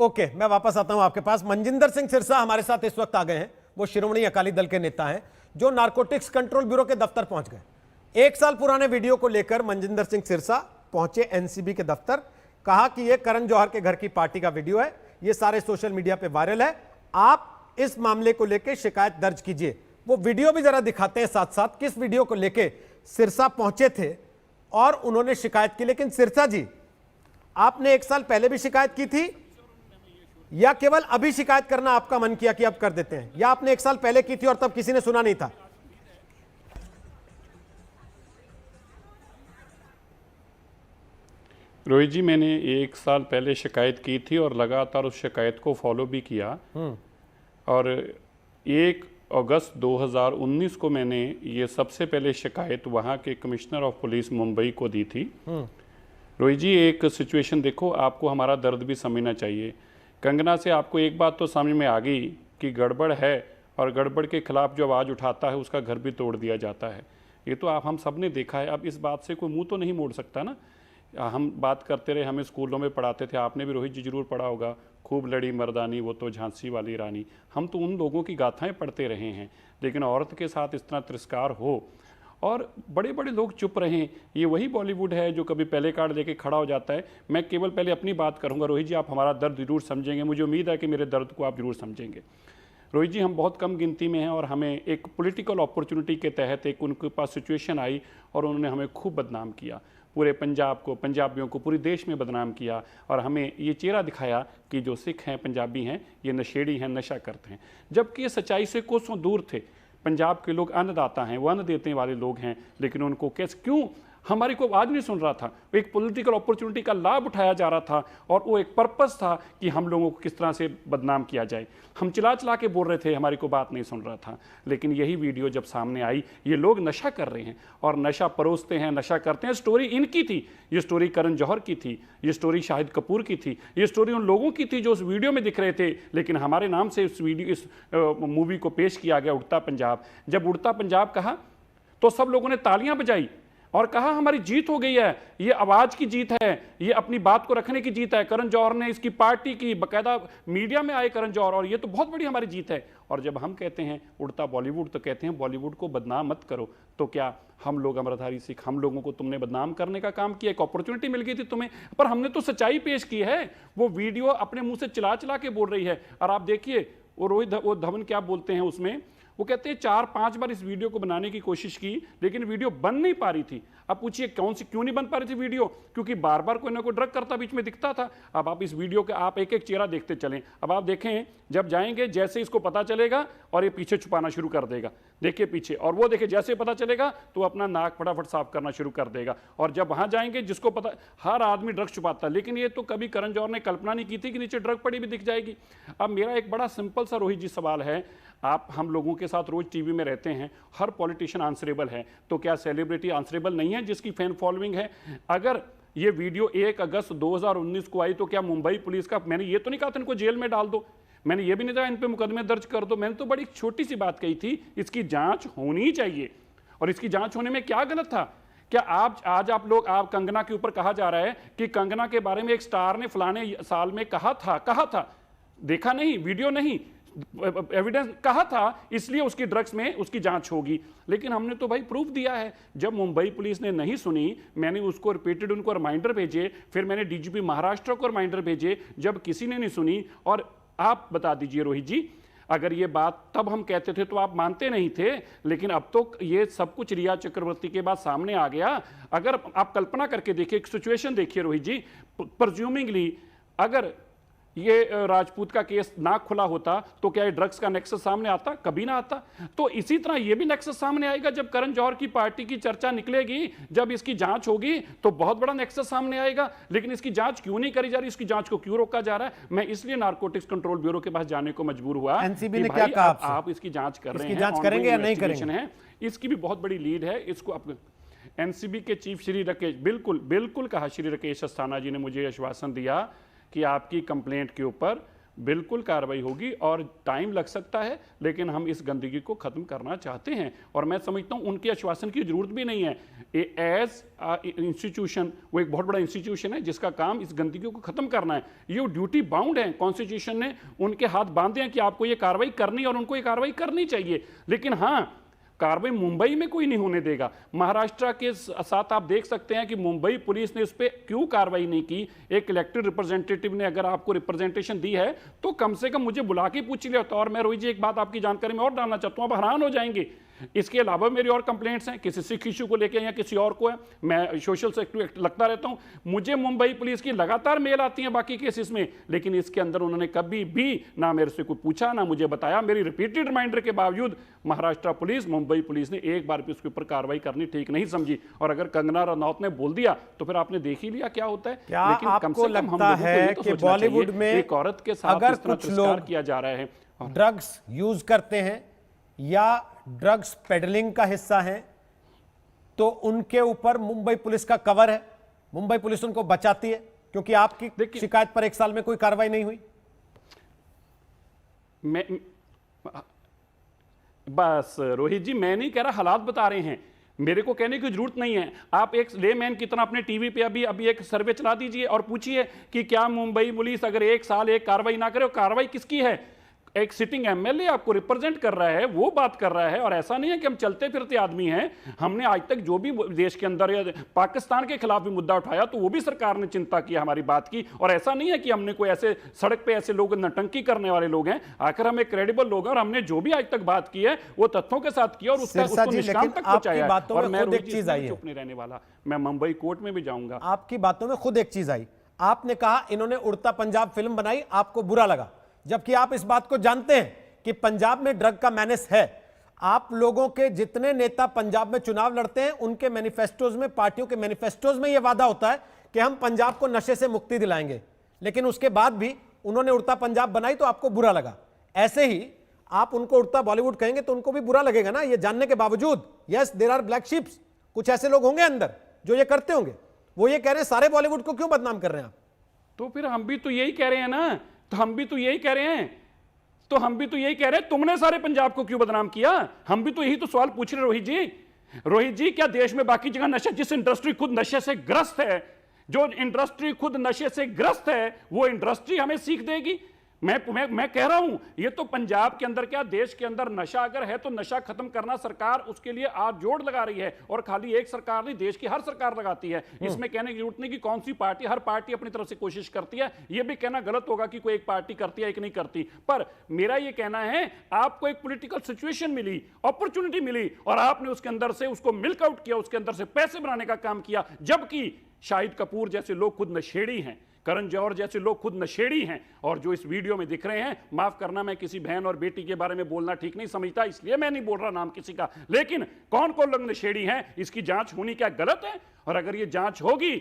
Okay, मैं वापस आता हूं आपके पास। मनजिंदर सिंह सिरसा हमारे साथ इस वक्त आ गए हैं। वो शिरोमणि अकाली दल के नेता हैं जो नारकोटिक्स कंट्रोल ब्यूरो के दफ्तर पहुंच गए। 1 साल पुराने वीडियो को लेकर मनजिंदर सिंह सिरसा पहुंचे एनसीबी के दफ्तर। कहा कि यह करण जौहर के घर की पार्टी का वीडियो है, यह सारे सोशल मीडिया पे वायरल है, आप इस मामले को लेकर शिकायत दर्ज कीजिए। वो वीडियो भी जरा दिखाते हैं साथ साथ, किस वीडियो को लेकर सिरसा पहुंचे थे और उन्होंने शिकायत की। लेकिन सिरसा जी, आपने 1 साल पहले भी शिकायत की थी या केवल अभी शिकायत करना आपका मन किया कि अब कर देते हैं, या आपने 1 साल पहले की थी और तब किसी ने सुना नहीं था? रोहित जी, मैंने 1 साल पहले शिकायत की थी और लगातार उस शिकायत को फॉलो भी किया। और 1 अगस्त 2019 को मैंने ये सबसे पहले शिकायत वहाँ के कमिश्नर ऑफ पुलिस मुंबई को दी थी। रोहित जी, एक सिचुएशन देखो, आपको हमारा दर्द भी समझना चाहिए। कंगना से आपको एक बात तो समझ में आ गई कि गड़बड़ है, और गड़बड़ के खिलाफ जो आवाज़ उठाता है उसका घर भी तोड़ दिया जाता है। ये तो हम सब ने देखा है। अब इस बात से कोई मुंह तो नहीं मोड़ सकता ना। हम बात करते रहे, हमें स्कूलों में पढ़ाते थे, आपने भी रोहित जी जरूर पढ़ा होगा, खूब लड़ी मर्दानी वो तो झांसी वाली रानी। हम तो उन लोगों की गाथाएं पढ़ते रहे हैं, लेकिन औरत के साथ इस तरह तिरस्कार हो और बड़े बड़े लोग चुप रहें, ये वही बॉलीवुड है जो कभी पहले कार्ड लेके खड़ा हो जाता है। मैं केवल पहले अपनी बात करूंगा। रोहित जी, आप हमारा दर्द जरूर समझेंगे, मुझे उम्मीद है कि मेरे दर्द को आप जरूर समझेंगे। रोहित जी, हम बहुत कम गिनती में हैं और हमें एक पॉलिटिकल अपॉर्चुनिटी के तहत एक उनके पास सिचुएशन आई और उन्होंने हमें खूब बदनाम किया, पूरे पंजाब को, पंजाबियों को, पूरे देश में बदनाम किया और हमें ये चेहरा दिखाया कि जो सिख हैं, पंजाबी हैं, ये नशेड़ी हैं, नशा करते हैं, जबकि ये सच्चाई से कोसों दूर थे। पंजाब के लोग अन्नदाता हैं, वो अन्न देने वाले लोग हैं, लेकिन उनको कैसे, क्यों हमारी को आवाज़ नहीं सुन रहा था? एक पॉलिटिकल अपॉर्चुनिटी का लाभ उठाया जा रहा था और वो एक पर्पस था कि हम लोगों को किस तरह से बदनाम किया जाए। हम चिल्ला चिल्ला के बोल रहे थे, हमारी को बात नहीं सुन रहा था। लेकिन यही वीडियो जब सामने आई, ये लोग नशा कर रहे हैं और नशा परोसते हैं, नशा करते हैं। स्टोरी इनकी थी, ये स्टोरी करण जौहर की थी, ये स्टोरी शाहिद कपूर की थी, ये स्टोरी उन लोगों की थी जो उस वीडियो में दिख रहे थे। लेकिन हमारे नाम से इस मूवी को पेश किया गया, उड़ता पंजाब। जब उड़ता पंजाब कहा तो सब लोगों ने तालियां बजाई और कहा हमारी जीत हो गई है, ये आवाज की जीत है, ये अपनी बात को रखने की जीत है। करण जौहर ने इसकी पार्टी की, बकायदा मीडिया में आए करण जौहर, और ये तो बहुत बड़ी हमारी जीत है। और जब हम कहते हैं उड़ता बॉलीवुड, तो कहते हैं बॉलीवुड को बदनाम मत करो। तो क्या हम लोग अमरधारी सिख, हम लोगों को तुमने बदनाम करने का काम किया? एक अपॉर्चुनिटी मिल गई थी तुम्हें, पर हमने तो सच्चाई पेश की है। वो वीडियो अपने मुंह से चिल्ला चिल्ला के बोल रही है। और आप देखिए वो रोहित वो धवन क्या बोलते हैं उसमें, वो कहते हैं 4-5 बार इस वीडियो को बनाने की कोशिश की, लेकिन वीडियो बन नहीं पा रही थी। अब पूछिए क्यों नहीं बन पा रही थी वीडियो? क्योंकि बार बार कोई ना कोई ड्रग करता बीच में दिखता था। अब आप इस वीडियो के आप एक एक चेहरा देखते चलें। अब आप देखें, जब जाएंगे जैसे इसको पता चलेगा और ये पीछे छुपाना शुरू कर देगा, देखिए पीछे, और वो देखिए जैसे पता चलेगा तो अपना नाक फटाफट साफ करना शुरू कर देगा। और जब वहां जाएंगे, जिसको पता, हर आदमी ड्रग छुपाता है, लेकिन ये तो कभी करण जौहर ने कल्पना नहीं की थी कि नीचे ड्रग पड़ी भी दिख जाएगी। अब मेरा एक बड़ा सिंपल सा रोहित जी सवाल है, आप हम लोगों के साथ रोज टीवी में रहते हैं, हर पॉलिटिशियन आंसरेबल है, तो क्या सेलिब्रिटी आंसरेबल नहीं है जिसकी फैन फॉलोइंग है? अगर ये वीडियो 1 अगस्त 2019 को आई तो क्या मुंबई पुलिस का, मैंने ये तो नहीं कहा था इनको जेल में डाल दो, मैंने ये भी नहीं कहा इन पे मुकदमे दर्ज कर दो, मैंने तो बड़ी छोटी सी बात कही थी, इसकी जांच होनी चाहिए। और इसकी जांच होने में क्या गलत था? क्या आज आप लोग, आप कंगना के ऊपर कहा जा रहा है कि कंगना के बारे में एक स्टार ने फलाने साल में कहा था, देखा नहीं, वीडियो नहीं, एविडेंस कहा था, इसलिए उसकी ड्रग्स में उसकी जांच होगी। लेकिन हमने तो भाई प्रूफ दिया है। जब मुंबई पुलिस ने नहीं सुनी, मैंने उसको रिपीटेड उनको रिमाइंडर भेजे, फिर मैंने डीजीपी महाराष्ट्र को रिमाइंडर भेजे, जब किसी ने नहीं सुनी। और आप बता दीजिए रोहित जी, अगर ये बात तब हम कहते थे तो आप मानते नहीं थे, लेकिन अब तो ये सब कुछ रिया चक्रवर्ती के बाद सामने आ गया। अगर आप कल्पना करके देखिए, एक सिचुएशन देखिए रोहित जी, प्रेज्यूमिंगली अगर ये राजपूत का केस ना खुला होता तो क्या ये ड्रग्स का नेक्सस सामने आता? कभी ना आता। तो इसी तरह ये भी नेक्सस सामने आएगा जब करण जौहर की पार्टी की चर्चा निकलेगी, जब इसकी जांच होगी तो बहुत बड़ा नेक्सस सामने आएगा। लेकिन इसकी जांच क्यों नहीं करी जा रही, इसकी जांच को क्यों रोका जा रहा है? मैं इसलिए नारकोटिक्स कंट्रोल ब्यूरो के पास जाने को मजबूर हुआ। एनसीबी ने क्या कहा? आप इसकी जांच कर रहे हैं, जांच करेंगे या नहीं करेंगे? इसकी भी बहुत बड़ी लीड है। इसको एनसीबी के चीफ श्री राकेश, बिल्कुल कहा, श्री राकेश अस्थाना जी ने मुझे आश्वासन दिया कि आपकी कंप्लेंट के ऊपर बिल्कुल कार्रवाई होगी और टाइम लग सकता है, लेकिन हम इस गंदगी को खत्म करना चाहते हैं और मैं समझता हूं उनके आश्वासन की जरूरत भी नहीं है। एज इंस्टीट्यूशन, वो एक बहुत बड़ा इंस्टीट्यूशन है जिसका काम इस गंदगी को खत्म करना है। ये ड्यूटी बाउंड है, कॉन्स्टिट्यूशन ने उनके हाथ बांधे हैं कि आपको ये कार्रवाई करनी और उनको ये कार्रवाई करनी चाहिए। लेकिन हाँ, कार्रवाई मुंबई में कोई नहीं होने देगा। महाराष्ट्र के साथ आप देख सकते हैं कि मुंबई पुलिस ने उस पर क्यों कार्रवाई नहीं की। एक इलेक्टेड रिप्रेजेंटेटिव ने अगर आपको रिप्रेजेंटेशन दी है तो कम से कम मुझे बुला के पूछ लिया होता। और मैं रोहित जी एक बात आपकी जानकारी में और डालना चाहता हूं, आप हैरान हो जाएंगे। इसके अलावा मेरी और कंप्लेंट्स हैं, किसी सिख इशू को लेकर या किसी और को है, मैं सोशल सेक्टर लगता रहता हूं। मुझे मुंबई पुलिस की लगातार मेल आती है बाकी केसेस में, लेकिन इसके अंदर उन्होंने कभी भी ना मेरे से कोई पूछा ना मुझे बताया। मेरी रिपीटेड रिमाइंडर के बावजूद महाराष्ट्र पुलिस, मुंबई पुलिस ने एक बार भी उसके ऊपर कार्रवाई करनी ठीक नहीं समझी। और अगर कंगना रनौत ने बोल दिया तो फिर आपने देख ही लिया क्या होता है। क्या लेकिन कम आपको से कम हम लगता लोगों को है ये तो कि सोचना बॉलीवुड चाहिए, में एक औरत के साथ अगर इस तरह कुछ तिरस्कार लोग किया जा रहा है, ड्रग्स यूज करते हैं या ड्रग्स पेडलिंग का हिस्सा हैं, तो उनके ऊपर मुंबई पुलिस का कवर है, मुंबई पुलिस उनको बचाती है, क्योंकि आपकी शिकायत पर 1 साल में कोई कार्रवाई नहीं हुई। मैं बस रोहित जी, मैं नहीं कह रहा, हालात बता रहे हैं, मेरे को कहने की जरूरत नहीं है। आप एक लेमैन की तरह अपने टीवी पे अभी एक सर्वे चला दीजिए और पूछिए कि क्या मुंबई पुलिस अगर 1 साल एक कार्रवाई ना करे, कार्रवाई किसकी है? एक सिटिंग एमएलए आपको रिप्रेजेंट कर रहा है, वो बात कर रहा है। और ऐसा नहीं है कि हम चलते फिरते आदमी हैं। हमने आज तक जो भी देश के अंदर या पाकिस्तान के खिलाफ भी मुद्दा उठाया तो वो भी सरकार ने चिंता की, हमारी बात की। और ऐसा नहीं है कि हमने कोई ऐसे सड़क पे ऐसे लोग नटंकी करने वाले लोग हैं। आखिर हम एक क्रेडिबल लोग हैं और हमने जो भी आज तक बात की है वो तथ्यों के साथ की और उसको निष्काम तक पहुंचाया है। और मैं चुप नहीं रहने वाला, मैं मुंबई कोर्ट में भी जाऊंगा। आपकी बातों में खुद एक चीज आई, आपने कहा इन्होंने उड़ता पंजाब फिल्म बनाई, आपको बुरा लगा, जबकि आप इस बात को जानते हैं कि पंजाब में ड्रग का मैनेस है। आप लोगों के जितने नेता पंजाब में चुनाव लड़ते हैं उनके मैनिफेस्टोज में, पार्टियों के मैनिफेस्टोज में यह वादा होता है कि हम पंजाब को नशे से मुक्ति दिलाएंगे, लेकिन उसके बाद भी उन्होंने उड़ता पंजाब बनाई तो आपको बुरा लगा। ऐसे ही आप उनको उड़ता बॉलीवुड कहेंगे तो उनको भी बुरा लगेगा ना, ये जानने के बावजूद। Yes, there are black sheeps, कुछ ऐसे लोग होंगे अंदर जो ये करते होंगे। वो ये कह रहे हैं सारे बॉलीवुड को क्यों बदनाम कर रहे हैं आप? तो फिर हम भी तो यही कह रहे हैं ना, तो हम भी तो यही कह रहे हैं, तो हम भी तो यही कह रहे हैं, तुमने सारे पंजाब को क्यों बदनाम किया? हम भी तो यही तो सवाल पूछ रहे रोहित जी। रोहित जी, क्या देश में बाकी जगह नशा, जिस इंडस्ट्री खुद नशे से ग्रस्त है, जो इंडस्ट्री खुद नशे से ग्रस्त है, वो इंडस्ट्री हमें सीख देगी? मैं कह रहा हूं, ये तो पंजाब के अंदर, क्या देश के अंदर नशा अगर है तो नशा खत्म करना सरकार उसके लिए आज जोड़ लगा रही है। और खाली एक सरकार नहीं, देश की हर सरकार लगाती है। इसमें कहने की जरूरत नहीं कि कौन सी पार्टी, हर पार्टी अपनी तरफ से कोशिश करती है। यह भी कहना गलत होगा कि कोई एक पार्टी करती है एक नहीं करती। पर मेरा यह कहना है, आपको एक पॉलिटिकल सिचुएशन मिली, अपॉर्चुनिटी मिली और आपने उसके अंदर से उसको मिल्क आउट किया, उसके अंदर से पैसे बनाने का काम किया। जबकि शाहिद कपूर जैसे लोग खुद नशेड़ी हैं, करण जौहर जैसे लोग खुद नशेड़ी हैं, और जो इस वीडियो में दिख रहे हैं, माफ करना मैं किसी बहन और बेटी के बारे में बोलना ठीक नहीं समझता, इसलिए मैं नहीं बोल रहा नाम किसी का, लेकिन कौन कौन लोग नशेड़ी हैं इसकी जांच होनी क्या गलत है? और अगर ये जांच होगी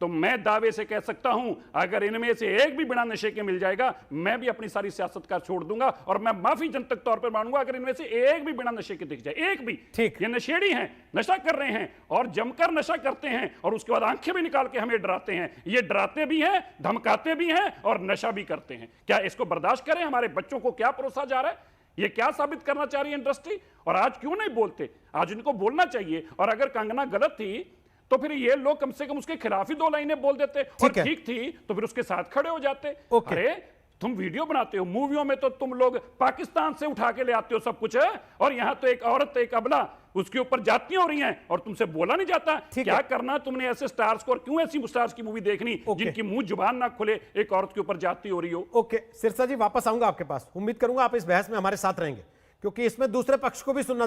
तो मैं दावे से कह सकता हूं, अगर इनमें से एक भी बिना नशे के मिल जाएगा, मैं भी अपनी सारी सियासत का छोड़ दूंगा और मैं माफी जनतक तौर पर मांगूंगा अगर इनमें से एक भी बिना नशे के दिख जाए, एक भी। ठीक, ये नशेड़ी हैं, नशा कर रहे हैं और जमकर नशा करते हैं और उसके बाद आंखें भी निकाल के हमें डराते हैं। ये डराते भी हैं, धमकाते भी हैं और नशा भी करते हैं। क्या इसको बर्दाश्त करें? हमारे बच्चों को क्या परोसा जा रहा है? ये क्या साबित करना चाह रही है इंडस्ट्री? और आज क्यों नहीं बोलते? आज इनको बोलना चाहिए। और अगर कंगना गलत थी तो फिर ये लोग कम से कम उसके खिलाफ ही 2 लाइनें बोल देते, और ठीक थी तो फिर उसके साथ खड़े हो जाते। अरे तुम वीडियो बनाते हो, मूवियों में तो तुम लोग पाकिस्तान से उठा के ले आते हो सब कुछ है, और यहां तो एक औरत, एक अबला, उसके ऊपर जातियां हो रही हैं और तुमसे बोला नहीं जाता। क्या करना तुमने ऐसे स्टार्स को, और क्यों ऐसी स्टार्स की मूवी देखनी जिनकी मुंह जुबान ना खुले, एक औरत के ऊपर जाति हो रही हो? ओके सिरसा जी, वापस आऊंगा आपके पास। उम्मीद करूंगा आप इस बहस में हमारे साथ रहेंगे, क्योंकि इसमें दूसरे पक्ष को भी सुनना